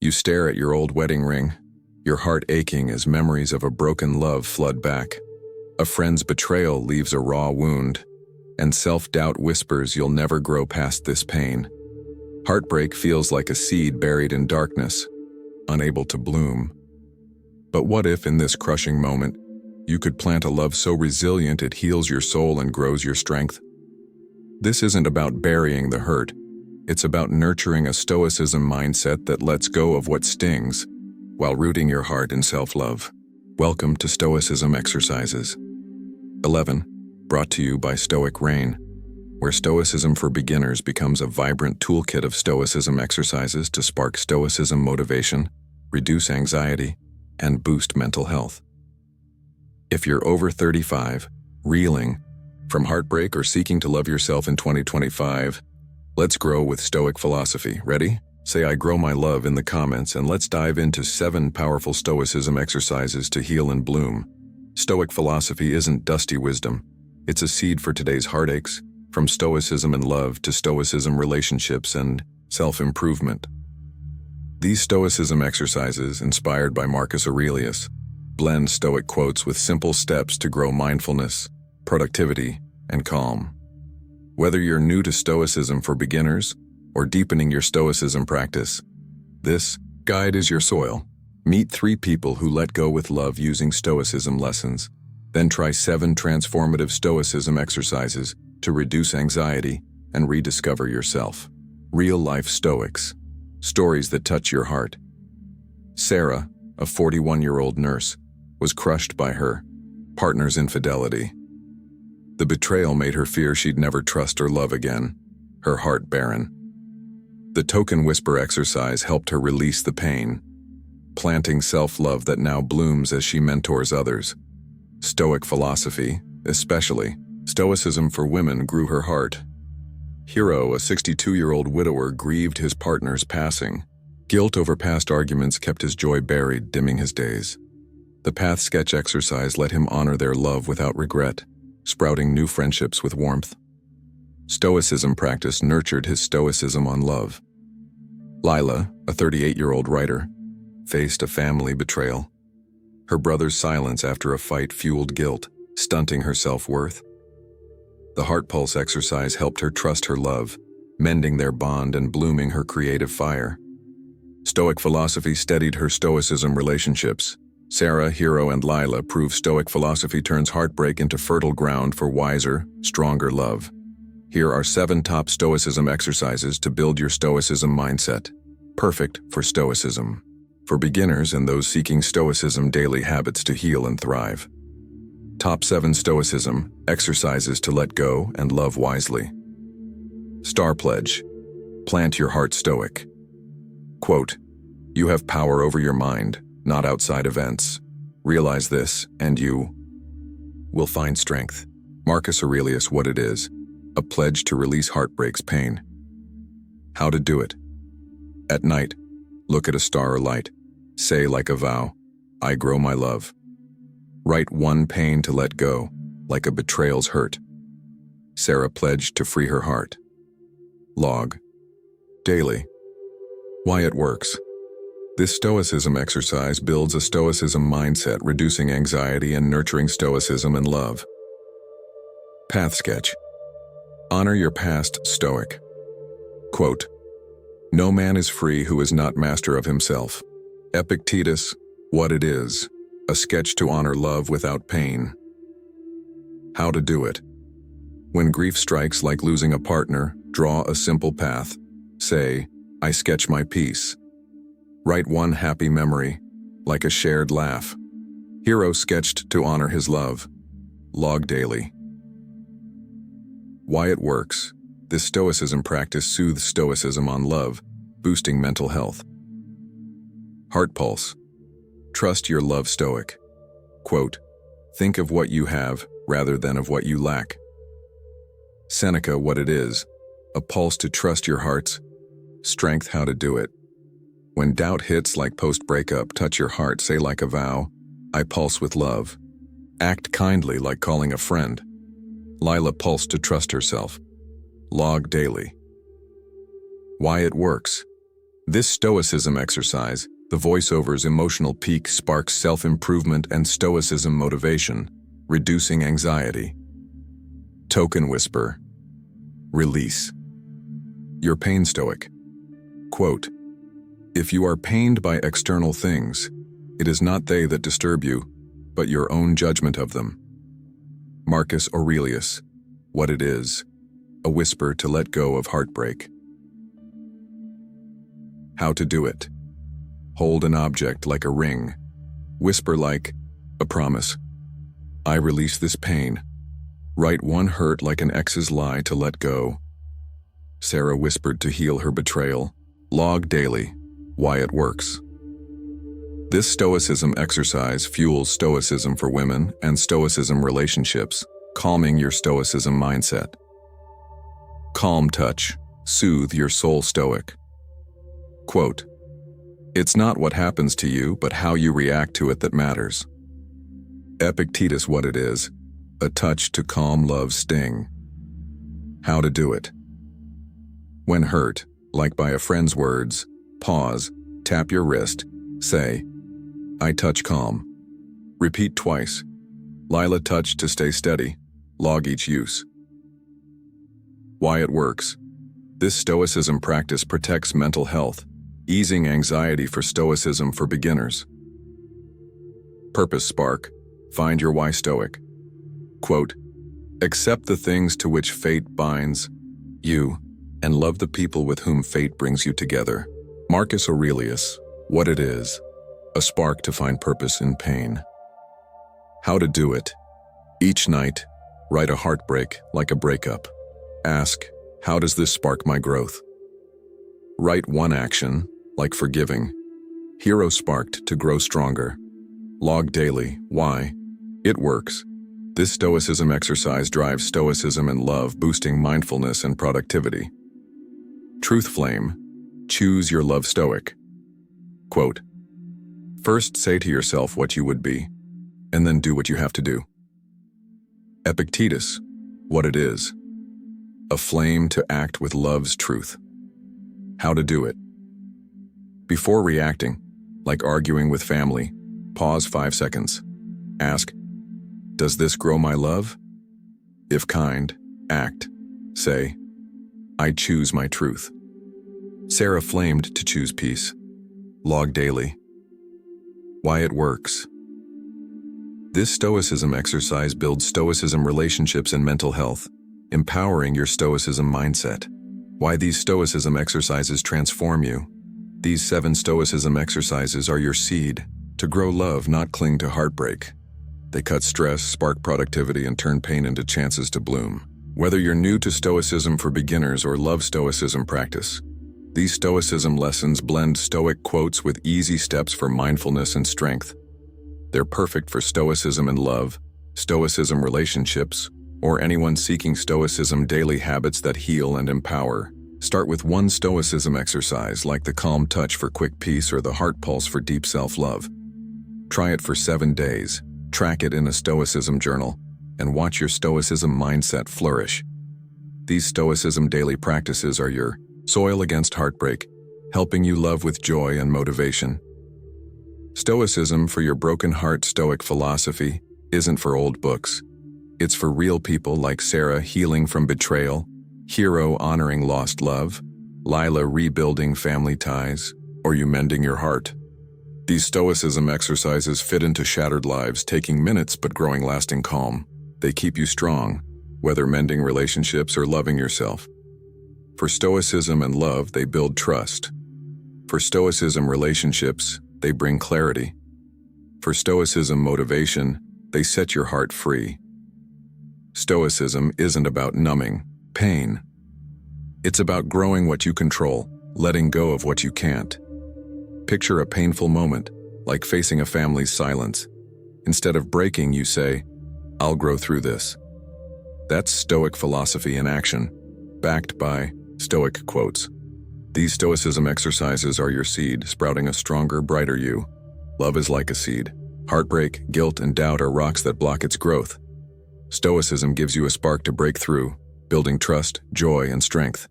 You stare at your old wedding ring, your heart aching as memories of a broken love flood back. A friend's betrayal leaves a raw wound, and self-doubt whispers you'll never grow past this pain. Heartbreak feels like a seed buried in darkness, unable to bloom. But what if, in this crushing moment, you could plant a love so resilient it heals your soul and grows your strength? This isn't about burying the hurt. It's about nurturing a Stoicism mindset that lets go of what stings, while rooting your heart in self-love. Welcome to Stoicism Exercises. 11. Brought to you by Stoic Reign, where Stoicism for beginners becomes a vibrant toolkit of Stoicism exercises to spark Stoicism motivation, reduce anxiety, and boost mental health. If you're over 35, reeling from heartbreak, or seeking to love yourself in 2025, let's grow with Stoic philosophy. Ready? Say "I grow my love" in the comments, and let's dive into 7 powerful Stoicism exercises to heal and bloom. Stoic philosophy isn't dusty wisdom. It's a seed for today's heartaches, from Stoicism and love to Stoicism relationships and self-improvement. These Stoicism exercises, inspired by Marcus Aurelius, blend Stoic quotes with simple steps to grow mindfulness, productivity, and calm. Whether you're new to Stoicism for beginners or deepening your Stoicism practice, this guide is your soil. Meet 3 people who let go with love using Stoicism lessons. Then try 7 transformative Stoicism exercises to reduce anxiety and rediscover yourself. Real-life Stoics. Stories that touch your heart. Sarah, a 41-year-old nurse, was crushed by her partner's infidelity. The betrayal made her fear she'd never trust or love again, her heart barren. The token whisper exercise helped her release the pain, planting self-love that now blooms as she mentors others. Stoic philosophy, especially Stoicism for women, grew her heart. Hiro, a 62-year-old widower, grieved his partner's passing. Guilt over past arguments kept his joy buried, dimming his days. The path sketch exercise let him honor their love without regret, sprouting new friendships with warmth. Stoicism practice nurtured his Stoicism on love. Lila, a 38-year-old writer, faced a family betrayal. Her brother's silence after a fight fueled guilt, stunting her self-worth. The heart pulse exercise helped her trust her love, mending their bond and blooming her creative fire. Stoic philosophy steadied her Stoicism relationships. Sarah, Hiro, and Lila prove Stoic philosophy turns heartbreak into fertile ground for wiser, stronger love. Here are 7 top Stoicism exercises to build your Stoicism mindset. Perfect for Stoicism, for beginners and those seeking Stoicism daily habits to heal and thrive. Top 7 Stoicism exercises to let go and love wisely. Star Pledge. Plant your heart stoic. Quote, "You have power over your mind, not outside events. Realize this, and you will find strength." Marcus Aurelius. What it is: a pledge to release heartbreak's pain. How to do it. At night, look at a star or light. Say like a vow, "I grow my love." Write one pain to let go, like a betrayal's hurt. Sarah pledged to free her heart. Log. Daily. Why it works. This Stoicism exercise builds a Stoicism mindset, reducing anxiety and nurturing Stoicism and love. Path sketch. Honor your past Stoic. Quote, "No man is free who is not master of himself." Epictetus. What it is: a sketch to honor love without pain. How to do it. When grief strikes, like losing a partner, draw a simple path. Say, "I sketch my peace." Write one happy memory, like a shared laugh. Hiro sketched to honor his love. Log daily. Why it works. This Stoicism practice soothes Stoicism on love, boosting mental health. Heart pulse. Trust your love Stoic. Quote, "Think of what you have rather than of what you lack." Seneca. What it is: a pulse to trust your heart's strength. How to do it. When doubt hits like post-breakup, touch your heart, say like a vow, "I pulse with love." Act kindly like calling a friend. Lila pulsed to trust herself. Log daily. Why it works. This Stoicism exercise, the voiceover's emotional peak, sparks self-improvement and Stoicism motivation, reducing anxiety. Token whisper. Release. Your pain Stoic. Quote, "If you are pained by external things, it is not they that disturb you, but your own judgment of them." Marcus Aurelius. What it is. A whisper to let go of heartbreak. How to do it. Hold an object like a ring. Whisper like a promise. I release this pain. Write one hurt like an ex's lie to let go. Sarah whispered to heal her betrayal. Log daily. Why it works. This Stoicism exercise fuels Stoicism for women and Stoicism relationships, calming your Stoicism mindset. Calm touch. Soothe your soul Stoic. Quote, "It's not what happens to you, but how you react to it that matters." Epictetus. What it is. A touch to calm love's sting. How to do it. When hurt, like by a friend's words, pause, tap your wrist, say, "I touch calm." Repeat twice. Lila touch to stay steady. Log each use. Why it works. This Stoicism practice protects mental health, easing anxiety for Stoicism for beginners. Purpose spark. Find your why Stoic. Quote, "Accept the things to which fate binds you, and love the people with whom fate brings you together." Marcus Aurelius. What it is. A spark to find purpose in pain. How to do it. Each night, write a heartbreak like a breakup. Ask, how does this spark my growth? Write one action, like forgiving. Hiro sparked to grow stronger. Log daily. Why? It works. This Stoicism exercise drives Stoicism and love, boosting mindfulness and productivity. Truth flame. Choose your love Stoic. Quote, "First say to yourself what you would be, and then do what you have to do." Epictetus. What it is. A flame to act with love's truth. How to do it. Before reacting, like arguing with family, pause 5 seconds. Ask, does this grow my love? If kind, act. Say, I choose my truth. Sarah flamed to choose peace. Log daily. Why it works. This Stoicism exercise builds Stoicism relationships and mental health, empowering your Stoicism mindset. Why these Stoicism exercises transform you. These 7 Stoicism exercises are your seed to grow love, not cling to heartbreak. They cut stress, spark productivity, and turn pain into chances to bloom. Whether you're new to Stoicism for beginners or love Stoicism practice, these Stoicism lessons blend Stoic quotes with easy steps for mindfulness and strength. They're perfect for Stoicism and love, Stoicism relationships, or anyone seeking Stoicism daily habits that heal and empower. Start with one Stoicism exercise like the calm touch for quick peace or the heart pulse for deep self-love. Try it for 7 days, track it in a Stoicism journal, and watch your Stoicism mindset flourish. These Stoicism daily practices are your soil against heartbreak, helping you love with joy and motivation. Stoicism for your broken heart. Stoic philosophy isn't for old books. It's for real people like Sarah healing from betrayal, Hiro honoring lost love, Lila rebuilding family ties, or you mending your heart. These Stoicism exercises fit into shattered lives, taking minutes but growing lasting calm. They keep you strong, whether mending relationships or loving yourself. For Stoicism and love, they build trust. For Stoicism relationships, they bring clarity. For Stoicism motivation, they set your heart free. Stoicism isn't about numbing pain. It's about growing what you control, letting go of what you can't. Picture a painful moment, like facing a family's silence. Instead of breaking, you say, I'll grow through this. That's Stoic philosophy in action, backed by Stoic quotes. These Stoicism exercises are your seed, sprouting a stronger, brighter you. Love is like a seed. Heartbreak, guilt, and doubt are rocks that block its growth. Stoicism gives you a spark to break through, building trust, joy, and strength.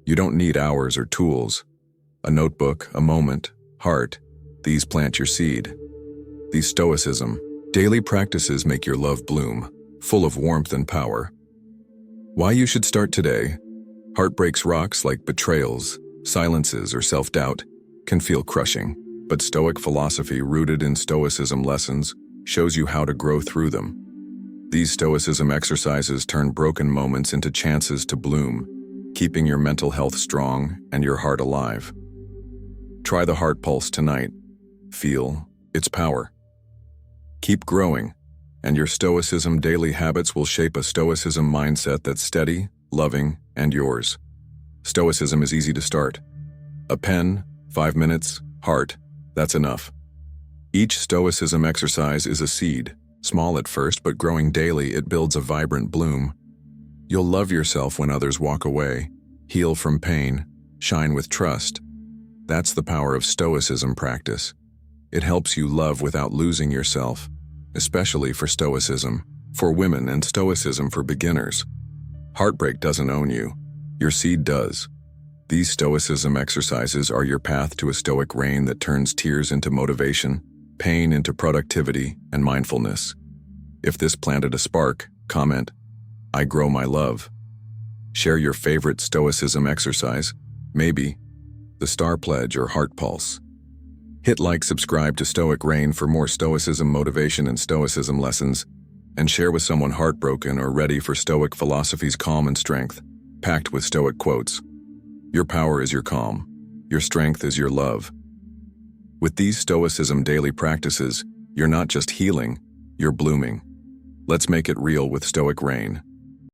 You don't need hours or tools. A notebook, a moment, heart, these plant your seed. These Stoicism, daily practices make your love bloom, full of warmth and power. Why you should start today? Heartbreaks rocks like betrayals, silences, or self-doubt can feel crushing, but Stoic philosophy rooted in Stoicism lessons shows you how to grow through them. These Stoicism exercises turn broken moments into chances to bloom, keeping your mental health strong and your heart alive. Try the heart pulse tonight. Feel its power. Keep growing, and your Stoicism daily habits will shape a Stoicism mindset that's steady, loving, and yours. Stoicism is easy to start. A pen, 5 minutes, heart, that's enough. Each Stoicism exercise is a seed, small at first, but growing daily, it builds a vibrant bloom. You'll love yourself when others walk away, heal from pain, shine with trust. That's the power of Stoicism practice. It helps you love without losing yourself, especially for Stoicism, for women, and Stoicism for beginners. Heartbreak doesn't own you. Your seed does. These Stoicism exercises are your path to a Stoic reign that turns tears into motivation, pain into productivity, and mindfulness. If this planted a spark, comment, "I grow my love." Share your favorite Stoicism exercise, maybe the Star Pledge or Heart Pulse. Hit like, subscribe to Stoic Reign for more Stoicism motivation and Stoicism lessons, and share with someone heartbroken or ready for Stoic philosophy's calm and strength, packed with Stoic quotes. Your power is your calm. Your strength is your love. With these Stoicism daily practices, you're not just healing, you're blooming. Let's make it real with Stoic Reign.